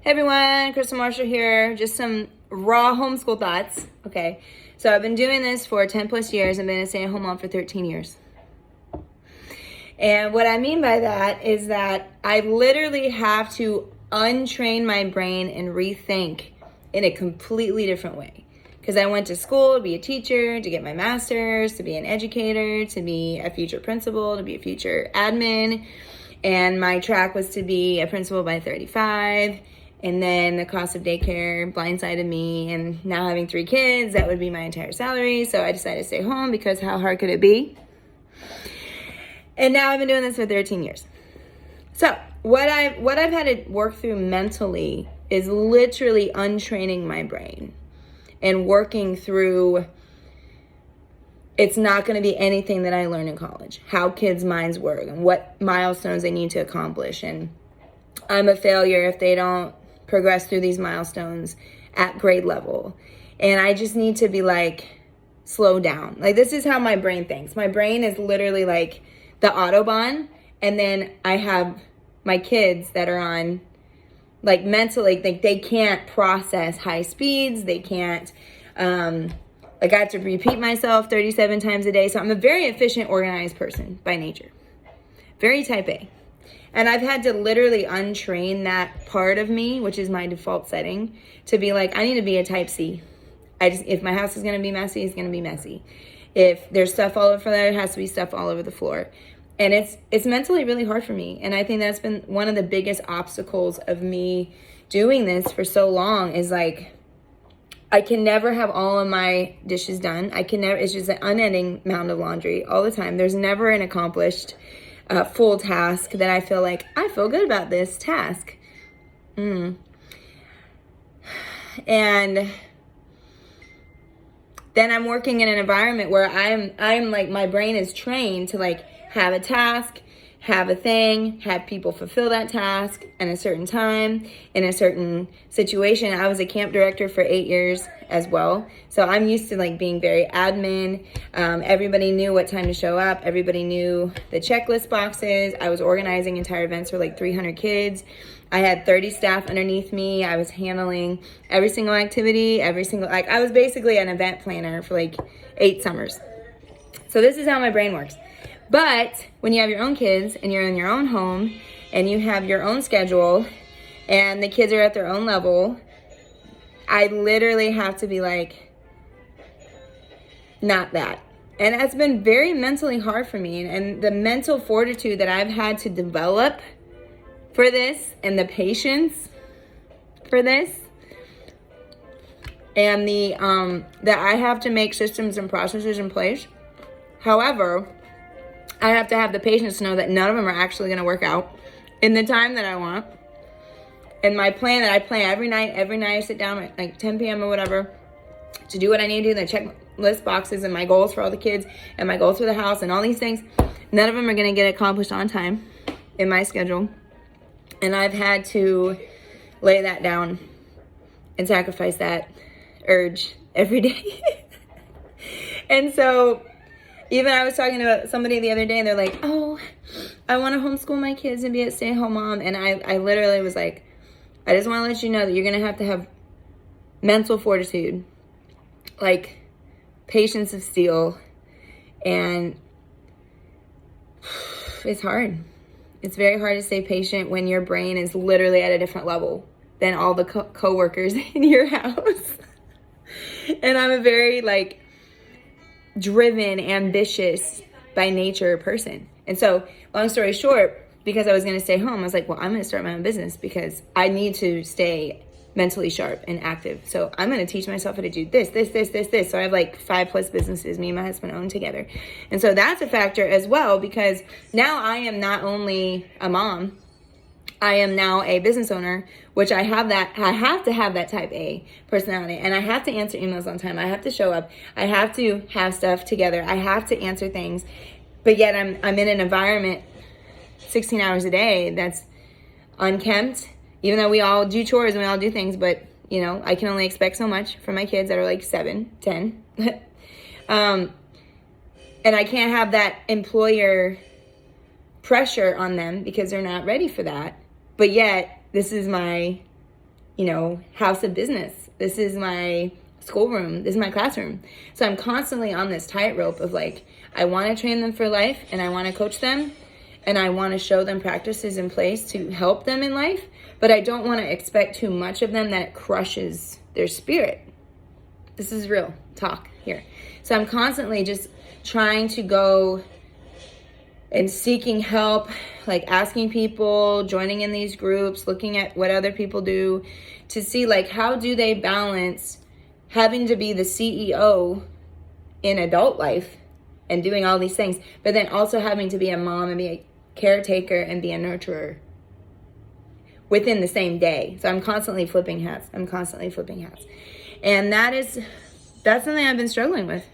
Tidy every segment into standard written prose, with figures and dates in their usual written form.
Hey everyone, Crystal Marshall here. Just some raw homeschool thoughts. Okay, so I've been doing this for 10 plus years. I've been a stay-at-home mom for 13 years. And what I mean by that is that I literally have to untrain my brain and rethink in a completely different way. Because I went to school to be a teacher, to get my master's, to be an educator, to be a future principal, to be a future admin. And my track was to be a principal by 35. And then the cost of daycare blindsided me, and now having 3 kids, that would be my entire salary. So I decided to stay home because how hard could it be? And now I've been doing this for 13 years. So what I've had to work through mentally is literally untraining my brain and working through, it's not going to be anything that I learned in college, how kids' minds work and what milestones they need to accomplish. And I'm a failure if they don't progress through these milestones at grade level. And I just need to be like, slow down. Like, this is how my brain thinks. My brain is literally like the Autobahn. And then I have my kids that are on like mentally, like they can't process high speeds. They can't, like I have to repeat myself 37 times a day. So I'm a very efficient, organized person by nature. Very type A. And I've had to literally untrain that part of me, which is my default setting, to be like, I need to be a type C. If my house is going to be messy, it's going to be messy. If there's stuff all over there, it has to be stuff all over the floor. And it's mentally really hard for me. And I think that's been one of the biggest obstacles of me doing this for so long is like, I can never have all of my dishes done. It's just an unending mound of laundry all the time. There's never an accomplished full task that I feel like, I feel good about this task. And then I'm working in an environment where I'm like, my brain is trained to like have a task, have a thing, have people fulfill that task in a certain time, in a certain situation. I was a camp director for 8 years as well. So I'm used to like being very admin. Everybody knew what time to show up. Everybody knew the checklist boxes. I was organizing entire events for like 300 kids. I had 30 staff underneath me. I was handling every single activity, like I was basically an event planner for like 8 summers. So this is how my brain works. But when you have your own kids and you're in your own home and you have your own schedule and the kids are at their own level, I literally have to be like, not that. And that's been very mentally hard for me. And the mental fortitude that I've had to develop for this and the patience for this and that I have to make systems and processes in place. However, I have to have the patience to know that none of them are actually going to work out in the time that I want. And my plan that I plan every night I sit down at like 10 p.m. or whatever to do what I need to do, the checklist boxes and my goals for all the kids and my goals for the house and all these things. None of them are going to get accomplished on time in my schedule. And I've had to lay that down and sacrifice that urge every day. And so even I was talking to somebody the other day and they're like, oh, I want to homeschool my kids and be a stay-at-home mom. And I literally was like, I just want to let you know that you're going to have mental fortitude, like patience of steel. And it's hard. It's very hard to stay patient when your brain is literally at a different level than all the co-workers in your house. And I'm a very like driven, ambitious by nature person. And so long story short, because I was going to stay home, I was like, well, I'm going to start my own business because I need to stay mentally sharp and active. So I'm going to teach myself how to do this. So I have like 5+ businesses me and my husband own together. And so that's a factor as well, because now I am not only a mom, I am now a business owner, which I have to have that type A personality, and I have to answer emails on time. I have to show up. I have to have stuff together. I have to answer things, but yet I'm in an environment 16 hours a day that's unkempt, even though we all do chores and we all do things, but you know, I can only expect so much from my kids that are like 7, 10. And I can't have that employer pressure on them because they're not ready for that. But yet, this is my house of business. This is my schoolroom. This is my classroom. So I'm constantly on this tightrope of like, I want to train them for life and I want to coach them and I want to show them practices in place to help them in life, but I don't want to expect too much of them that it crushes their spirit. This is real talk here. So I'm constantly just trying to go and seeking help, like asking people, joining in these groups, looking at what other people do to see like how do they balance having to be the CEO in adult life and doing all these things, but then also having to be a mom and be a caretaker and be a nurturer within the same day. So I'm constantly flipping hats. And that's something I've been struggling with.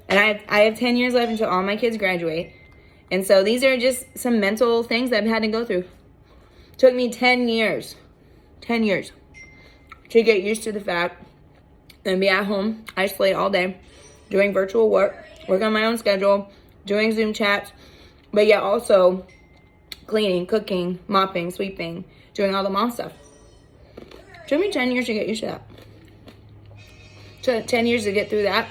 And I have 10 years left until all my kids graduate. And so these are just some mental things I've had to go through. It took me 10 years to get used to the fact and be at home, isolate all day, doing virtual work on my own schedule, doing Zoom chats, but yet also cleaning, cooking, mopping, sweeping, doing all the mom stuff. It took me 10 years to get used to that. It took 10 years to get through that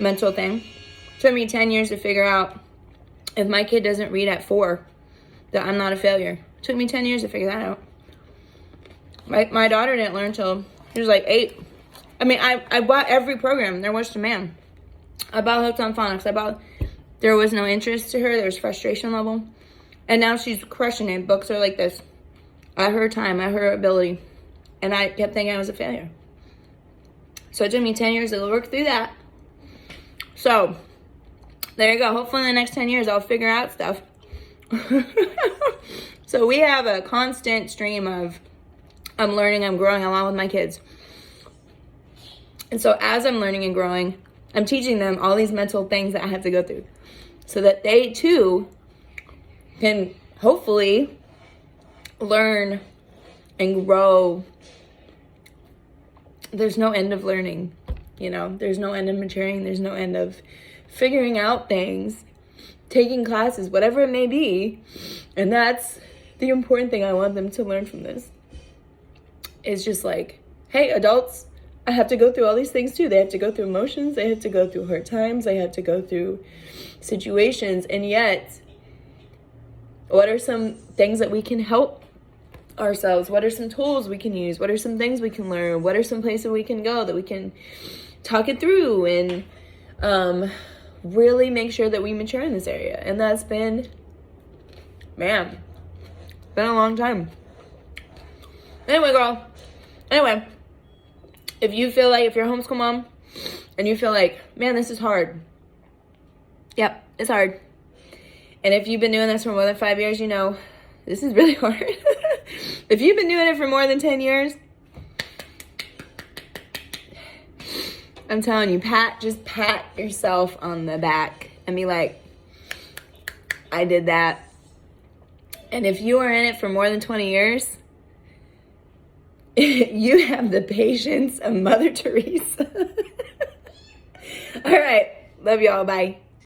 mental thing. It took me 10 years to figure out if my kid doesn't read at 4, that I'm not a failure. It took me 10 years to figure that out. My daughter didn't learn until she was like 8. I mean, I bought every program there was to man. I bought Hooked on Phonics. There was no interest to her. There was frustration level. And now she's crushing it. Books are like this. At her time, at her ability. And I kept thinking I was a failure. So it took me 10 years to work through that. So, there you go. Hopefully in the next 10 years, I'll figure out stuff. So we have a constant stream of I'm learning, I'm growing along with my kids. And so as I'm learning and growing, I'm teaching them all these mental things that I have to go through so that they too can hopefully learn and grow. There's no end of learning, there's no end of maturing. There's no end of figuring out things, taking classes, whatever it may be. And that's the important thing I want them to learn from this. It's just like, hey, adults, I have to go through all these things too. They have to go through emotions. They have to go through hard times. They have to go through situations. And yet, what are some things that we can help ourselves? What are some tools we can use? What are some things we can learn? What are some places we can go that we can talk it through and really make sure that we mature in this area? And that's been a long time. Anyway, girl. Anyway, if you're a homeschool mom and you feel like, man, this is hard. Yep, it's hard. And if you've been doing this for more than 5 years, this is really hard. If you've been doing it for more than 10 years, I'm telling you, just pat yourself on the back and be like, I did that. And if you are in it for more than 20 years, you have the patience of Mother Teresa. All right. Love y'all. Bye.